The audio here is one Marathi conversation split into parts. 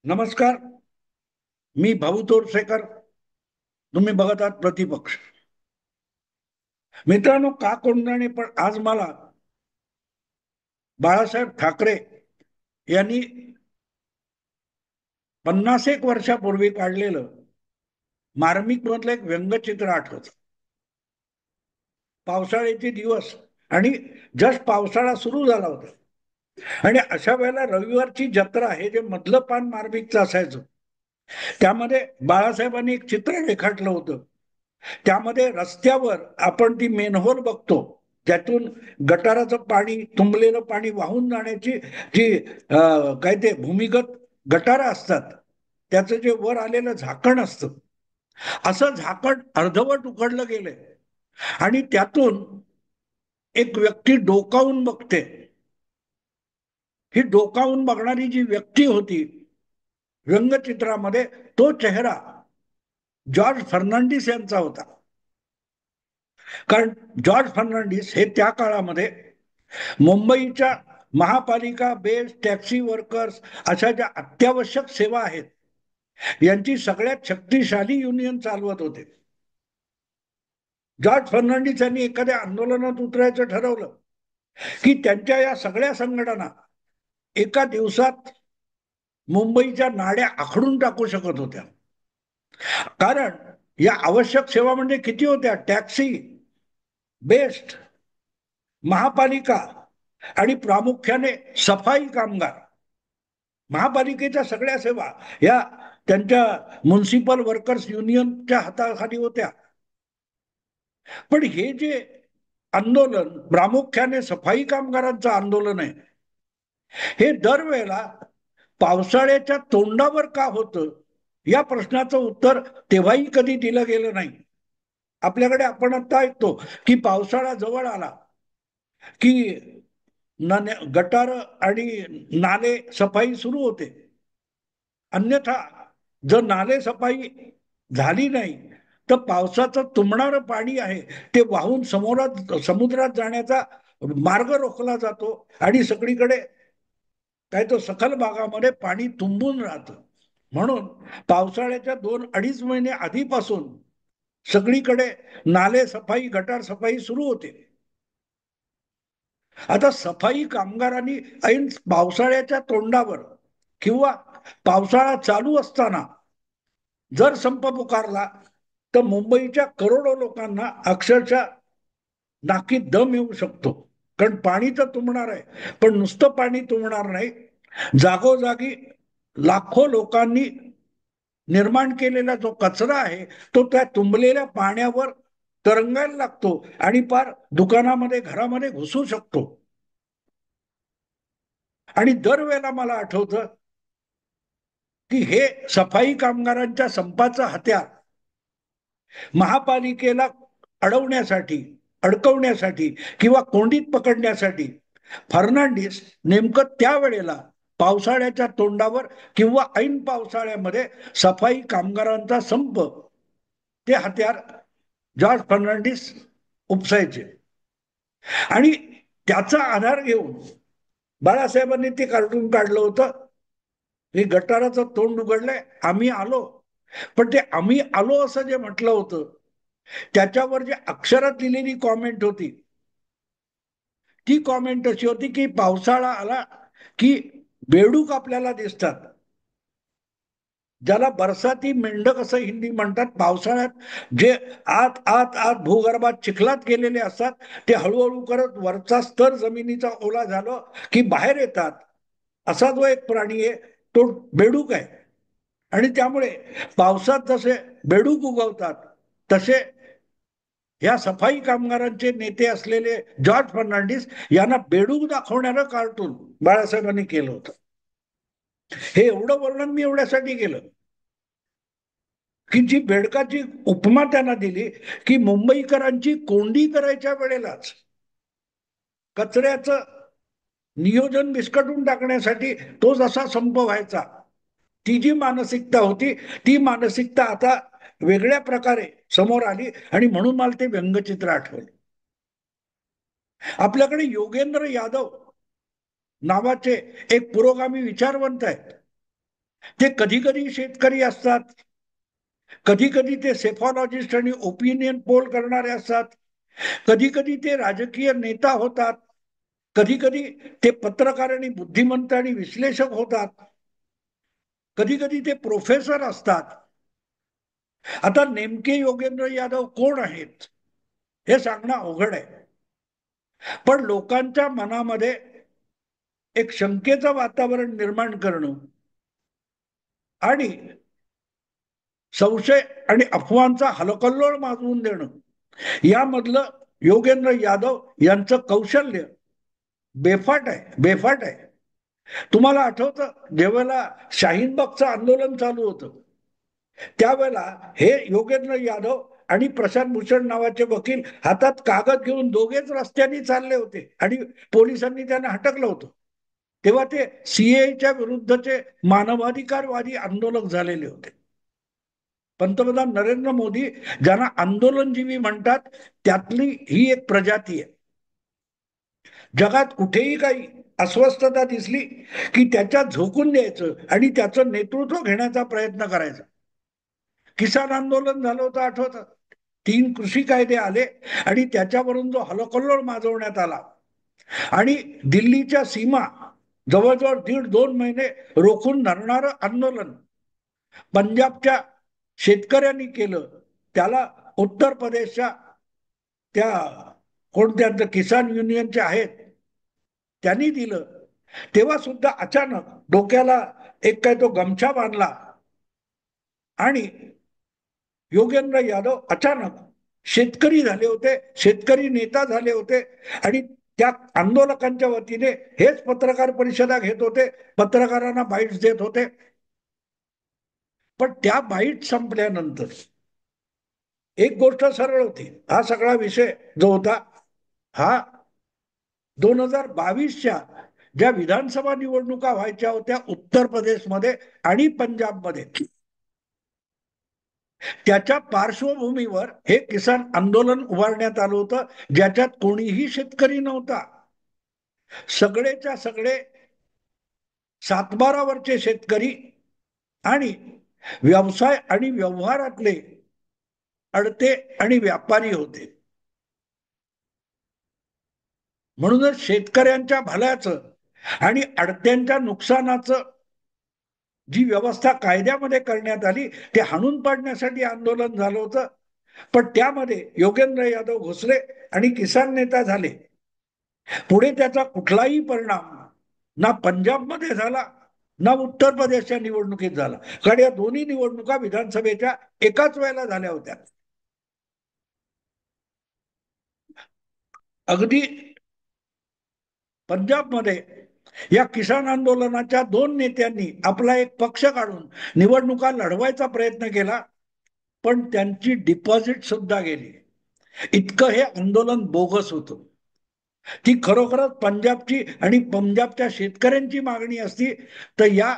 नमस्कार. मी भाऊ तोरसेकर. तुम्ही बघत आहात प्रतिपक्ष. मित्रांनो, का कोणताने पण आज मला बाळासाहेब ठाकरे यांनी 50 एक वर्षापूर्वी काढलेलं मार्मिक मधलं एक व्यंगचित्र आठवत. पावसाळ्याचे दिवस आणि जस्ट पावसाळा सुरू झाला होता आणि अशा वेळेला रविवारची जत्रा हे जे मधलं पान मार्मिकचं असायचं त्यामध्ये बाळासाहेबांनी एक चित्र रेखाटलं होतं. त्यामध्ये रस्त्यावर आपण ती मेनहोल बघतो, ज्यातून गटाराचं पाणी, तुंबलेलं पाणी वाहून जाण्याची जी काय ते भूमिगत गटारं असतात, त्याचं जे वर आलेलं झाकण असतं, असं झाकण अर्धवट उघडलं गेलंय आणि त्यातून एक व्यक्ती डोकावून बघते. ही डोकावून बघणारी जी व्यक्ती होती व्यंगचित्रामध्ये, तो चेहरा जॉर्ज फर्नांडिस यांचा होता. कारण जॉर्ज फर्नांडिस हे त्या काळामध्ये मुंबईच्या महापालिका बेस्ड टॅक्सी वर्कर्स अशा ज्या अत्यावश्यक सेवा आहेत यांची सगळ्यात शक्तिशाली युनियन चालवत होते. जॉर्ज फर्नांडिस यांनी एखाद्या आंदोलनात उतरायचं ठरवलं की त्यांच्या या सगळ्या संघटना एका दिवसात मुंबईच्या नाड्या आखडून टाकू शकत होत्या. कारण या आवश्यक सेवा म्हणजे किती होत्या? टॅक्सी, बेस्ट, महापालिका आणि प्रामुख्याने सफाई कामगार. महापालिकेच्या सगळ्या सेवा या त्यांच्या म्युन्सिपल वर्कर्स युनियनच्या हाताखाली होत्या. पण हे जे आंदोलन प्रामुख्याने सफाई कामगारांचं आंदोलन आहे, हे दरवेळेला पावसाळ्याच्या तोंडावर का होतं या प्रश्नाचं उत्तर तेव्हाही कधी दिलं गेलं नाही. आपल्याकडे आपण आता ऐकतो की पावसाळा जवळ आला की गटार आणि नाले सफाई सुरू होते. अन्यथा जर नाले सफाई झाली नाही तर पावसाचं तुंबणारं पाणी आहे ते वाहून समुद्रात जाण्याचा मार्ग रोखला जातो आणि सगळीकडे काय तो सखल भागामध्ये पाणी तुंबून राहतं. म्हणून पावसाळ्याच्या 2-2.5 महिने आधीपासून सगळीकडे नाले सफाई, गटार सफाई सुरू होते. आता सफाई कामगारांनी ऐन पावसाळ्याच्या तोंडावर किंवा पावसाळा चालू असताना जर संप पुकारला तर मुंबईच्या करोडो लोकांना अक्षरशः नाकीत दम येऊ शकतो. कारण पाणी तर तुंबणार आहे, पण नुसतं पाणी तुंबणार नाही. जागोजागी लाखो लोकांनी निर्माण केलेला जो कचरा आहे तो त्या तुंबलेल्या पाण्यावर तरंगायला लागतो आणि पार दुकानामध्ये, घरामध्ये घुसू शकतो. आणि दरवेळेला मला आठवतं की हे सफाई कामगारांच्या संपाचं हत्यार महापालिकेला अडवण्यासाठी, अडकवण्यासाठी किंवा कोंडीत पकडण्यासाठी फर्नांडिस नेमकं त्यावेळेला पावसाळ्याच्या तोंडावर किंवा ऐन पावसाळ्यामध्ये सफाई कामगारांचा संप, ते हत्यार जॉर्ज फर्नांडिस उपसायचे. आणि त्याचा आधार घेऊन बाळासाहेबांनी ते कार्टून काढलं होतं. हे गटाराचं तोंड उघडलंय, आम्ही आलो. पण ते आम्ही आलो असं जे म्हटलं होतं त्याच्यावर जे अक्षरात लिहिलेली कॉमेंट होती, ती कॉमेंट अशी होती की पावसाळा आला की बेडूक आपल्याला दिसतात, ज्याला बरसाती मेंढक असं हिंदी म्हणतात. पावसाळ्यात जे आत आत आत भूगर्भात चिखलात गेलेले असतात ते हळूहळू करत वरचा स्तर जमिनीचा ओला झालो की बाहेर येतात. असा जो एक प्राणी आहे तो बेडूक आहे. आणि त्यामुळे पावसात जसे बेडूक उगवतात तसे या सफाई कामगारांचे नेते असलेले जॉर्ज फर्नांडिस यांना बेडूक दाखवणारं कार्टून बाळासाहेबांनी केलं होतं. हे एवढं वर्णन मी एवढ्यासाठी केलं की जी बेडकाची उपमा त्यांना दिली की मुंबईकरांची कोंडी करायच्या वेळेलाच कचऱ्याचं नियोजन विस्कटून टाकण्यासाठी तो जसा संप व्हायचा, ती जी मानसिकता होती ती मानसिकता आता वेगळ्या प्रकारे समोर आली आणि म्हणून मला ते व्यंगचित्र आठवलं. आपल्याकडे योगेंद्र यादव नावाचे एक पुरोगामी विचारवंत आहेत. ते कधी कधी शेतकरी असतात, कधी कधी ते सेफॉलॉजिस्ट आणि ओपिनियन पोल करणारे असतात, कधी कधी ते राजकीय नेता होतात, कधी कधी ते पत्रकार आणि बुद्धिमंत आणि विश्लेषक होतात, कधी कधी ते प्रोफेसर असतात. आता नेमके योगेंद्र यादव कोण आहेत हे सांगणं अवघड आहे. पण लोकांच्या मनामध्ये एक शंकेचं वातावरण निर्माण करणं आणि संशय आणि अफवांचा हलकल्लोळ माजवून देणं, यामधलं योगेंद्र यादव यांचं कौशल्य बेफाट आहे, बेफाट आहे. तुम्हाला आठवतं जेव्हा शाहीनबागचं आंदोलन चालू होतं, त्यावेळेला हे योगेंद्र यादव आणि प्रशांत भूषण नावाचे वकील हातात कागद घेऊन दोघेच रस्त्याने चालले होते आणि पोलिसांनी त्यांना हटकलं होतं. तेव्हा ते सीएच्या विरुद्धचे मानवाधिकारवादी आंदोलक झालेले होते. पंतप्रधान नरेंद्र मोदी ज्यांना आंदोलनजीवी म्हणतात, त्यातली ही एक प्रजाती आहे. जगात कुठेही काही अस्वस्थता दिसली की त्याच्यात झोकून द्यायचं आणि त्याचं नेतृत्व घेण्याचा प्रयत्न करायचा. किसान आंदोलन झालं होतं, आठवतं? 3 कृषी कायदे आले आणि त्याच्यावरून जो हलकल्लोळ माजवण्यात आला आणि दिल्लीच्या सीमा जवळजवळ 1.5-2 महिने रोखून धरणारं आंदोलन पंजाबच्या शेतकऱ्यांनी केलं, त्याला उत्तर प्रदेशच्या त्या कोणत्या किसान युनियनचे आहेत त्यांनी दिलं. तेव्हा सुद्धा अचानक डोक्याला एक काय तो गमछा बांधला आणि योगेंद्र यादव अचानक शेतकरी झाले होते, शेतकरी नेता झाले होते आणि त्या आंदोलकांच्या वतीने हेच पत्रकार परिषदा घेत होते, पत्रकारांना बाईट्स देत होते. पण त्या बाईट संपल्यानंतर एक गोष्ट सरळ होती. हा सगळा विषय जो होता हा 2022च्या ज्या विधानसभा निवडणुका व्हायच्या होत्या उत्तर प्रदेशमध्ये आणि पंजाबमध्ये, त्याच्या पार्श्वभूमीवर हे किसान आंदोलन उभारण्यात आलं होतं, ज्याच्यात कोणीही शेतकरी नव्हता. सगळेच्या सगळे 7-12 वर्षे शेतकरी आणि व्यवसाय आणि व्यवहारातले अडते आणि व्यापारी होते. म्हणूनच शेतकऱ्यांच्या भल्याचं आणि अडत्यांच्या नुकसानाचं जी व्यवस्था कायद्यामध्ये करण्यात आली ते हाणून पाडण्यासाठी आंदोलन झालं होतं. पण त्यामध्ये योगेंद्र यादव घुसले आणि किसान नेता झाले. पुढे त्याचा कुठलाही परिणाम ना पंजाबमध्ये झाला ना उत्तर प्रदेशच्या निवडणुकीत झाला, कारण या दोन्ही निवडणुका विधानसभेच्या एकाच वेळेला झाल्या होत्या. अगदी पंजाबमध्ये या किसान आंदोलनाच्या 2 नेत्यांनी आपला एक पक्ष काढून निवडणुका लढवायचा प्रयत्न केला, पण त्यांची डिपॉझिट सुद्धा गेली. इतकं हे आंदोलन बोगस होतं. ती खरोखरच पंजाबची आणि पंजाबच्या शेतकऱ्यांची मागणी असती तर या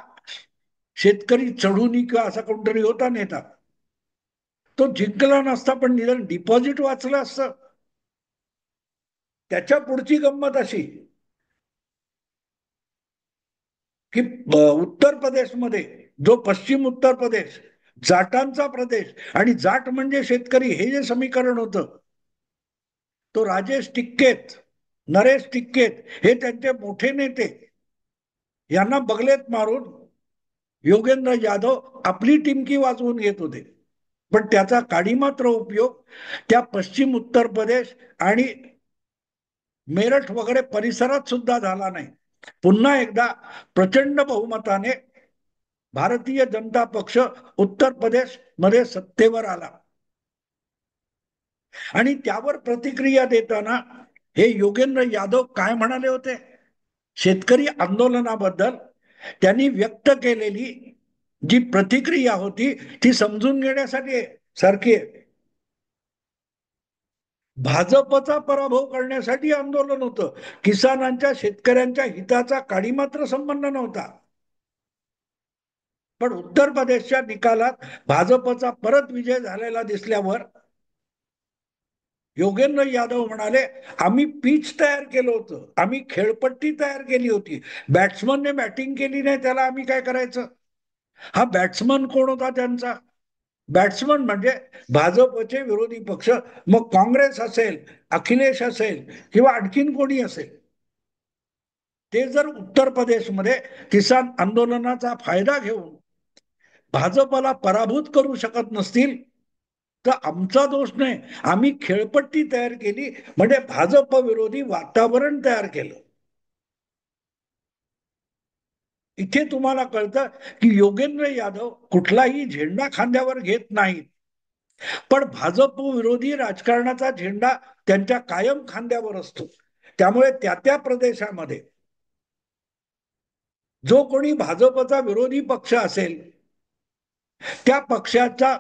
शेतकरी चढूनी किंवा असा कोणतरी होता नेता, तो जिंकला नसता, पण निदान डिपॉझिट वाचलं असतं. त्याच्या पुढची गंमत अशी की उत्तर प्रदेशमध्ये, जो पश्चिम उत्तर प्रदेश जाटांचा प्रदेश आणि जाट म्हणजे शेतकरी हे जे समीकरण होतं, तो राजेश टिक्केत, नरेश टिक्केत हे त्यांचे मोठे नेते यांना बगलेत मारून योगेंद्र यादव आपली टिमकी वाजवून घेत होते. पण त्याचा काडीमात्र उपयोग त्या पश्चिम उत्तर प्रदेश आणि मेरठ वगैरे परिसरात सुद्धा झाला नाही. पुन्हा एकदा प्रचंड बहुमताने भारतीय जनता पक्ष उत्तर प्रदेश मध्ये सत्तेवर आला आणि त्यावर प्रतिक्रिया देताना हे योगेंद्र यादव काय म्हणाले होते? शेतकरी आंदोलनाबद्दल त्यांनी व्यक्त केलेली जी प्रतिक्रिया होती ती समजून घेण्यासाठी सारखी आहे. भाजपचा पराभव करण्यासाठी आंदोलन होतं, किसानांच्या शेतकऱ्यांच्या हिताचा काडीमात्र संबंध नव्हता. पण उत्तर प्रदेशच्या निकालात भाजपचा परत विजय झालेला दिसल्यावर योगेंद्र यादव म्हणाले, आम्ही पिच तयार केलं होतं, आम्ही खेळपट्टी तयार केली होती, बॅट्समनने बॅटिंग केली नाही त्याला आम्ही काय करायचं. हा बॅट्समन कोण होता त्यांचा? बॅट्समन म्हणजे भाजपचे विरोधी पक्ष, मग काँग्रेस असेल, अखिलेश असेल किंवा आणखीन कोणी असेल, ते जर उत्तर प्रदेशमध्ये किसान आंदोलनाचा फायदा घेऊन भाजपला पराभूत करू शकत नसतील, तर आमचा दोष नाही. आम्ही खेळपट्टी तयार केली, म्हणजे भाजप विरोधी वातावरण तयार केलं. इथे तुम्हाला कळतं की योगेंद्र यादव कुठलाही झेंडा खांद्यावर घेत नाहीत, पण भाजप विरोधी राजकारणाचा झेंडा त्यांच्या कायम खांद्यावर असतो. त्यामुळे त्या त्या प्रदेशामध्ये जो कोणी भाजपचा विरोधी पक्ष असेल, त्या पक्षाच्या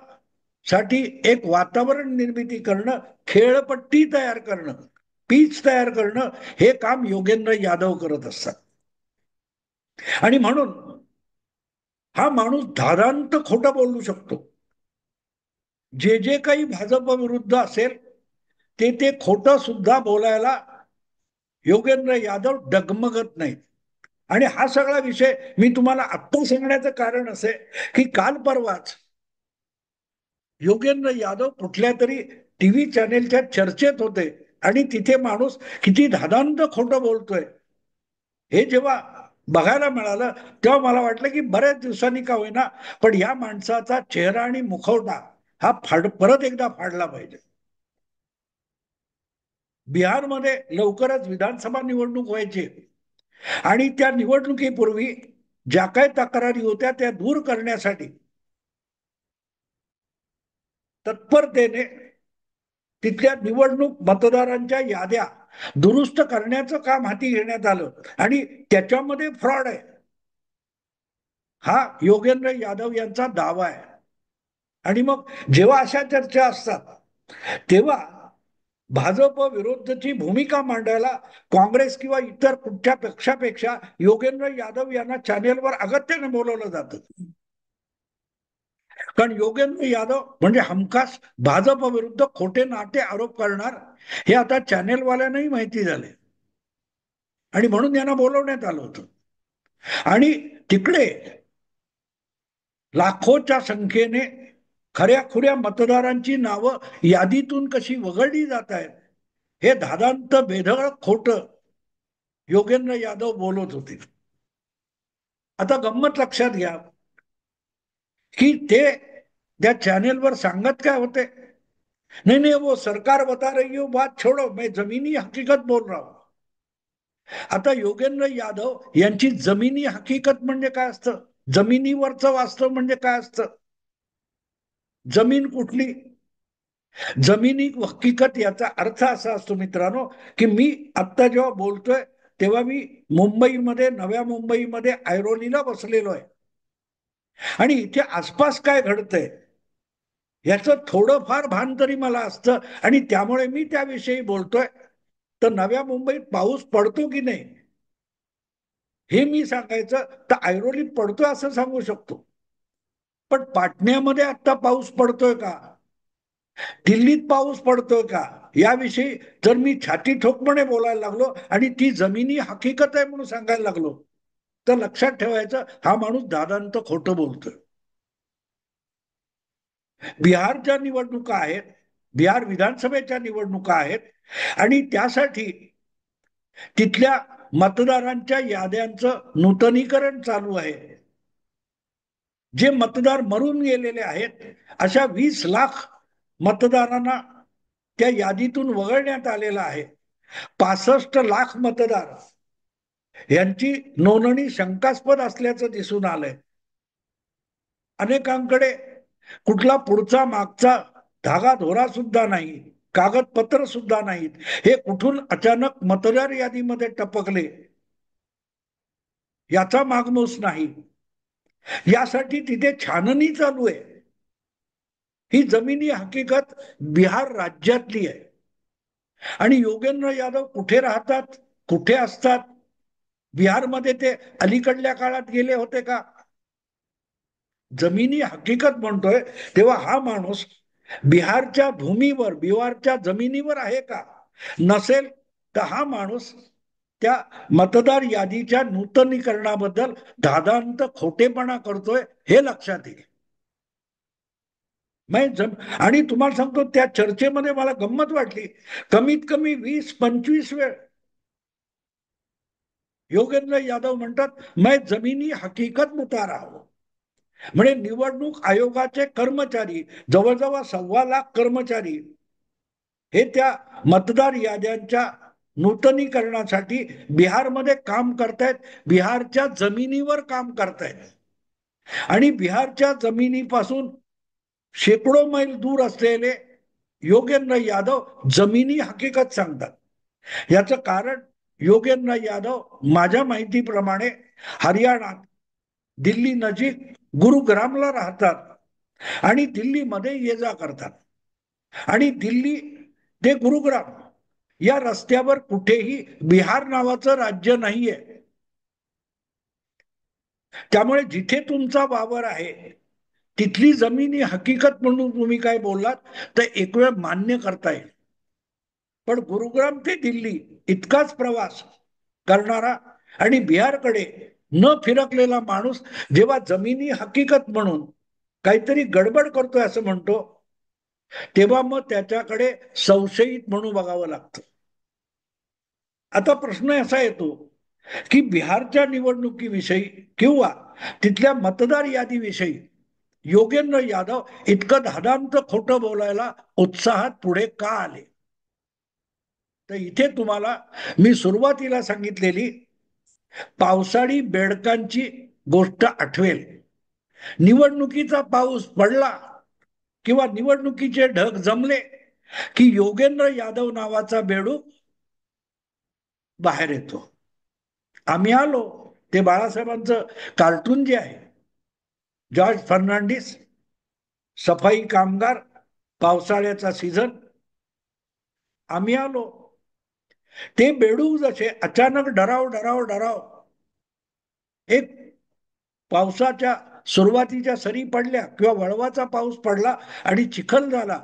साठी एक वातावरण निर्मिती करणं, खेळपट्टी तयार करणं, पीच तयार करणं, हे काम योगेंद्र यादव करत असतात. आणि म्हणून हा माणूस धादांत खोटं बोलू शकतो. जे जे काही भाजप विरुद्ध असेल, ते खोटं सुद्धा बोलायला योगेंद्र यादव डगमगत नाहीत. आणि हा सगळा विषय मी तुम्हाला आत्ता सांगण्याचं कारण असे की काल परवाच योगेंद्र यादव कुठल्या तरी टीव्ही चॅनेलच्या चर्चेत होते, आणि तिथे माणूस किती धादांत खोटं बोलतोय हे जेव्हा बघायला मिळालं, तेव्हा मला वाटलं की बऱ्याच दिवसांनी का होईना, पण या माणसाचा चेहरा आणि मुखवटा हा परत एकदा फाडला पाहिजे. बिहारमध्ये लवकरच विधानसभा निवडणूक व्हायची, आणि त्या निवडणुकीपूर्वी ज्या काही तक्रारी होत्या त्या दूर करण्यासाठी तत्परतेने तिथल्या निवडणूक मतदारांच्या याद्या दुरुस्त करण्याचं काम हाती घेण्यात आलं, आणि त्याच्यामध्ये फ्रॉड आहे हा योगेंद्र यादव यांचा दावा आहे. आणि मग जेव्हा अशा चर्चा असतात, तेव्हा भाजप विरुद्धची भूमिका मांडायला काँग्रेस किंवा इतर कुठच्या पक्षापेक्षा योगेंद्र यादव यांना चॅनेलवर अगत्याने बोलवलं जातं. कारण योगेंद्र यादव म्हणजे हमखास भाजप विरुद्ध खोटे नाटे आरोप करणार, हे आता चॅनेलवाल्यांनाही माहिती झाले, आणि म्हणून यांना बोलवण्यात आलं होतं. आणि तिकडे लाखोच्या संख्येने खऱ्या खुऱ्या मतदारांची नावं यादीतून कशी वगळली जात आहेत, हे धादांत बेधळ खोट योगेंद्र यादव बोलत होते. आता गंमत लक्षात घ्या की ते त्या चॅनेलवर सांगत काय होते, नहीं नहीं वो सरकार बता रही हो, बात छोड़ो, मैं जमीनी हकीकत बोल रहा हूं. आता योगेंद्र यादव यांची जमिनी हकीकत म्हणजे काय असतं, जमिनीवरचं वास्तव म्हणजे काय असतं, जमीन कुठली, जमिनी हकीकत याचा अर्थ असा असतो मित्रांनो, की मी आत्ता जेव्हा बोलतोय तेव्हा मी मुंबईमध्ये, नव्या मुंबईमध्ये ऐरोलीला बसलेलो आहे, आणि इथे आसपास काय घडतंय याचं थोडंफार भान तरी मला असतं, आणि त्यामुळे मी त्याविषयी बोलतोय. तर नव्या मुंबईत पाऊस पडतो की नाही हे मी सांगायचं तर ऐरोलीत पडतोय असं सांगू शकतो, पण पाटण्यामध्ये आता पाऊस पडतोय का, दिल्लीत पाऊस पडतोय का, याविषयी जर मी छाती ठोकपणे बोलायला लागलो आणि ती जमिनी हकीकत आहे म्हणून सांगायला लागलो, तर लक्षात ठेवायचं हा माणूस दादांत खोटं बोलतोय. बिहारच्या निवडणुका आहेत, बिहार विधानसभेच्या निवडणुका आहेत, आणि त्यासाठी तिथल्या मतदारांच्या याद्यांचं नूतनीकरण चालू आहे. जे मतदार मरून गेलेले आहेत अशा 20 लाख मतदारांना त्या यादीतून वगळण्यात आलेला आहे. 65 लाख मतदार यांची नोंदणी शंकास्पद असल्याचं दिसून आलंय. अनेकांकडे कुठला पुढचा मागचा धागा धोरा सुद्धा नाही, कागदपत्र सुद्धा नाहीत, हे कुठून अचानक मतदार यादीमध्ये टपकले याचा मागमूस नाही. यासाठी तिथे छाननी चालू आहे. ही जमिनी हकीकत बिहार राज्यातली आहे, आणि योगेंद्र यादव कुठे राहतात, कुठे असतात, बिहारमध्ये ते अलीकडल्या काळात गेले होते का, जमिनी हकीकत म्हणतोय तेव्हा हा माणूस बिहारच्या भूमीवर, बिहारच्या जमिनीवर आहे का, नसेल तर हा माणूस त्या मतदार यादीच्या नूतनीकरणाबद्दल धादांत खोटेपणा करतोय हे लक्षात येईल. आणि तुम्हाला सांगतो, त्या चर्चेमध्ये मला गंमत वाटली. कमीत कमी 20-25 वेळ योगेंद्र यादव म्हणतात मैं जमिनी हकीकत बता रहा हूं. म्हणजे निवडणूक आयोगाचे कर्मचारी, जवळजवळ 1.25 लाख कर्मचारी हे त्या मतदार याद्यांच्या नूतनीकरणासाठी बिहारमध्ये काम करतायत, बिहारच्या जमिनीवर काम करतायत. आणि बिहारच्या जमिनीपासून शेकडो मैल दूर असलेले योगेंद्र यादव जमिनी हकीकत सांगतात. याचं कारण, योगेंद्र यादव माझ्या माहितीप्रमाणे हरियाणात दिल्ली नजीक गुरुग्रामला राहतात आणि दिल्लीमध्ये ये जा करतात. आणि दिल्ली ते गुरुग्राम या रस्त्यावर कुठेही बिहार नावाचं राज्य नाहीये. त्यामुळे जिथे तुमचा वावर आहे तिथली जमिनी हकीकत म्हणून तुम्ही काय बोललात तर एक वेळ मान्य करता येईल. पण गुरुग्राम ते दिल्ली इतकाच प्रवास करणारा आणि बिहारकडे न फिरकलेला माणूस जेव्हा जमिनी हकीकत म्हणून काहीतरी गडबड करतोय असं म्हणतो, तेव्हा मग त्याच्याकडे संशयित म्हणून बघावं लागतं. आता प्रश्न असा येतो की बिहारच्या निवडणुकीविषयी किंवा तिथल्या मतदार यादीविषयी योगेंद्र यादव इतकं धादांत खोटं बोलायला उत्साहात पुढे का आले? तर इथे तुम्हाला मी सुरुवातीला सांगितलेली पावसाळी बेडकांची गोष्ट आठवेल. निवडणुकीचा पाऊस पडला किंवा निवडणुकीचे ढग जमले की योगेंद्र यादव नावाचा बेडूक बाहेर येतो. आम्ही आलो, ते बाळासाहेबांचं कार्टून जे आहे, जॉर्ज फर्नांडिस, सफाई कामगार, पावसाळ्याचा सीझन, आम्ही आलो. ते बेडूक जसे अचानक डराव डराव डराव एक पावसाच्या सुरुवातीच्या सरी पडल्या किंवा वळवाचा पाऊस पडला आणि चिखल झाला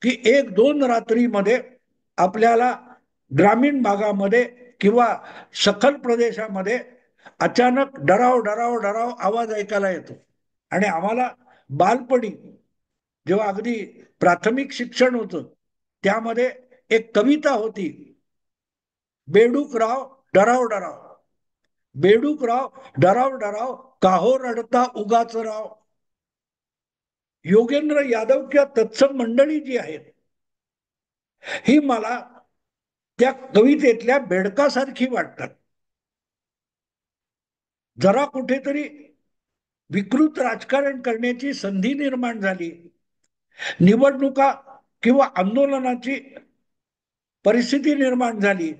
की 1-2 रात्रीमध्ये आपल्याला ग्रामीण भागामध्ये किंवा सखल प्रदेशामध्ये अचानक डराव डराव डराव आवाज ऐकायला येतो. आणि आम्हाला बालपणी जेव्हा अगदी प्राथमिक शिक्षण होतं त्यामध्ये एक कविता होती, बेडूकराव डराव डराव, बेडूकराव डराव डराव, काहो रडता उगाच राव. योगेंद्र यादव किंवा तत्सम मंडळी जी आहेत ही मला त्या कवितेतल्या बेडकासारखी वाटतात. जरा कुठेतरी विकृत राजकारण करण्याची संधी निर्माण झाली, निवडणुका किंवा आंदोलनाची परिस्थिती निर्माण झाली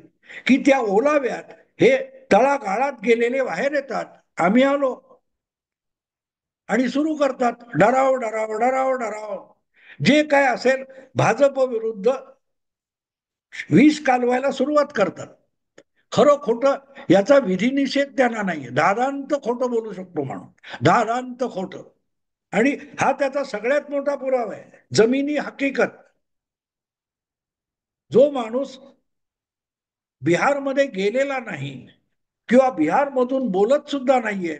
की त्या ओलाव्यात हे तळागाळात गेलेले बाहेर येतात. आम्ही आलो आणि सुरू करतात डराव डराव डराव डराव. जे काय असेल भाजप विरुद्ध विष कालवायला सुरुवात करतात. खरं खोटं याचा विधिनिषेध त्यांना नाहीये. दादांत खोटं बोलू शकतो म्हणून, दादांत खोटं. आणि हा त्याचा सगळ्यात मोठा पुरावा आहे, जमिनी हकीकत. जो माणूस बिहारमध्ये गेलेला नाही किंवा बिहारमधून बोलत सुद्धा नाहीये,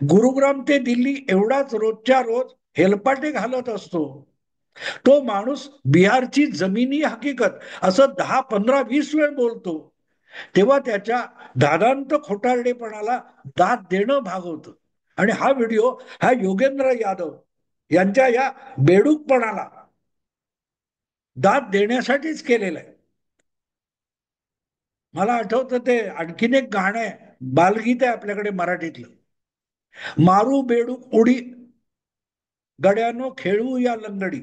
गुरुग्राम ते दिल्ली एवढाच रोजच्या रोज हेलपाटे घालत असतो, तो माणूस बिहारची जमिनी हकीकत असं 10-15-20 वेळ बोलतो, तेव्हा त्याच्या दादांत खोटारडेपणाला दाद देणं भाग होतं. आणि हा व्हिडिओ हा योगेंद्र यादव यांच्या या बेडूकपणाला दाद देण्यासाठीच केलेला आहे. मला आठवतं ते आणखीन एक गाणं आहे, बालगीत आहे आपल्याकडे मराठीतलं, मारू बेडूक उडी गड्यानो खेळू या लंगडी.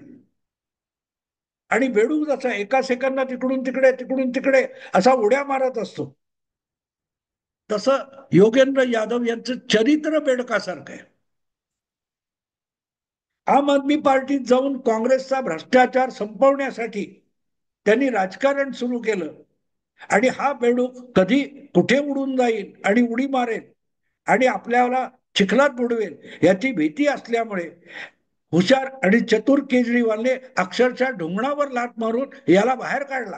आणि बेडूक जसा एका सेकंदात इकडून तिकडे तिकडून तिकडे असा उड्या मारत असतो, तसं योगेंद्र यादव यांचं चरित्र बेडकासारखं आहे. आम आदमी पार्टीत जाऊन काँग्रेसचा भ्रष्टाचार संपवण्यासाठी त्यांनी राजकारण सुरू केलं. आणि हा बेडूक कधी कुठे उडून जाईल आणि उडी मारेल आणि आपल्याला चिखलात बुडवेल याची भीती असल्यामुळे हुशार आणि चतुर केजरीवालने अक्षरशः ढुंगणावर लाथ मारून याला बाहेर काढला.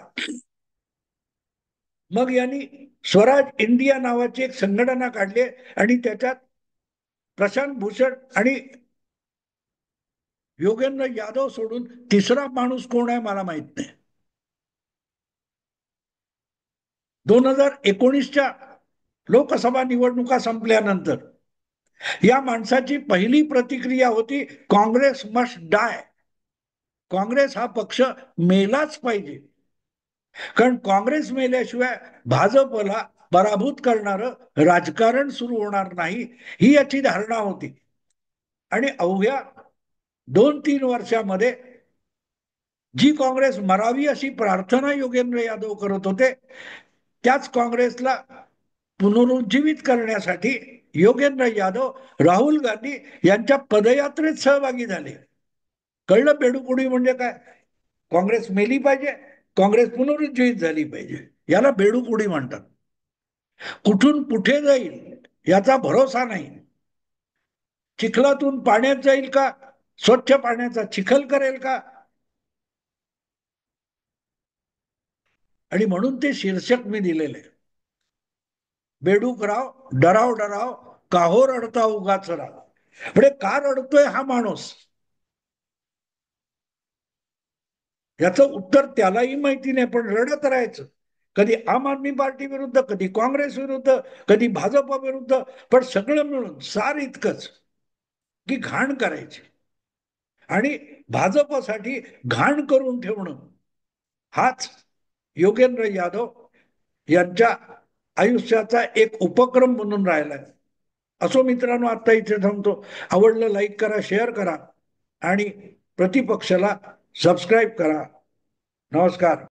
मग यांनी स्वराज इंडिया नावाची एक संघटना काढली आणि त्याच्यात प्रशांत भूषण आणि योगेंद्र यादव सोडून तिसरा माणूस कोण आहे मला माहित नाही. 2019च्या लोकसभा निवडणुका संपल्यानंतर या माणसाची पहिली प्रतिक्रिया होती, काँग्रेस मस्ट डाय. काँग्रेस हा पक्ष मेलाच पाहिजे, कारण काँग्रेस मेल्याशिवाय भाजपला पराभूत करणारं राजकारण सुरू होणार नाही, ही याची धारणा होती. आणि अवघ्या 2-3 वर्षामध्ये जी काँग्रेस मरावी अशी प्रार्थना योगेंद्र यादव करत होते, त्याच काँग्रेसला पुनरुज्जीवित करण्यासाठी योगेंद्र यादव राहुल गांधी यांच्या पदयात्रेत सहभागी झाले. कळलं बेडूकुडी म्हणजे काय? काँग्रेस मेली पाहिजे, काँग्रेस पुनरुज्जीवित झाली पाहिजे, याला बेडूकुडी म्हणतात. कुठून कुठे जाईल याचा भरोसा नाही. चिखलातून पाण्यात जाईल का, स्वच्छ पाण्याचा चिखल करेल का? आणि म्हणून ते शीर्षक मी दिलेले, बेडूकराव डराव डराव काहो रडता उगाच राव. म्हणजे का रडतोय हा माणूस, याचं उत्तर त्यालाही माहिती नाही, पण रडत राहायचं. कधी आम आदमी पार्टी विरुद्ध, कधी काँग्रेस विरुद्ध, कधी भाजप विरुद्ध, पण सगळं मिळून सार इतकंच की घाण करायची आणि भाजपसाठी घाण करून ठेवणं, हाच योगेंद्र यादव यांच्या आयुष्याचा एक उपक्रम म्हणून राहिलाय. असो मित्रांनो, आता इथे थांबतो. आवडलं लाईक करा, शेअर करा आणि प्रतिपक्षाला सबस्क्राईब करा. नमस्कार.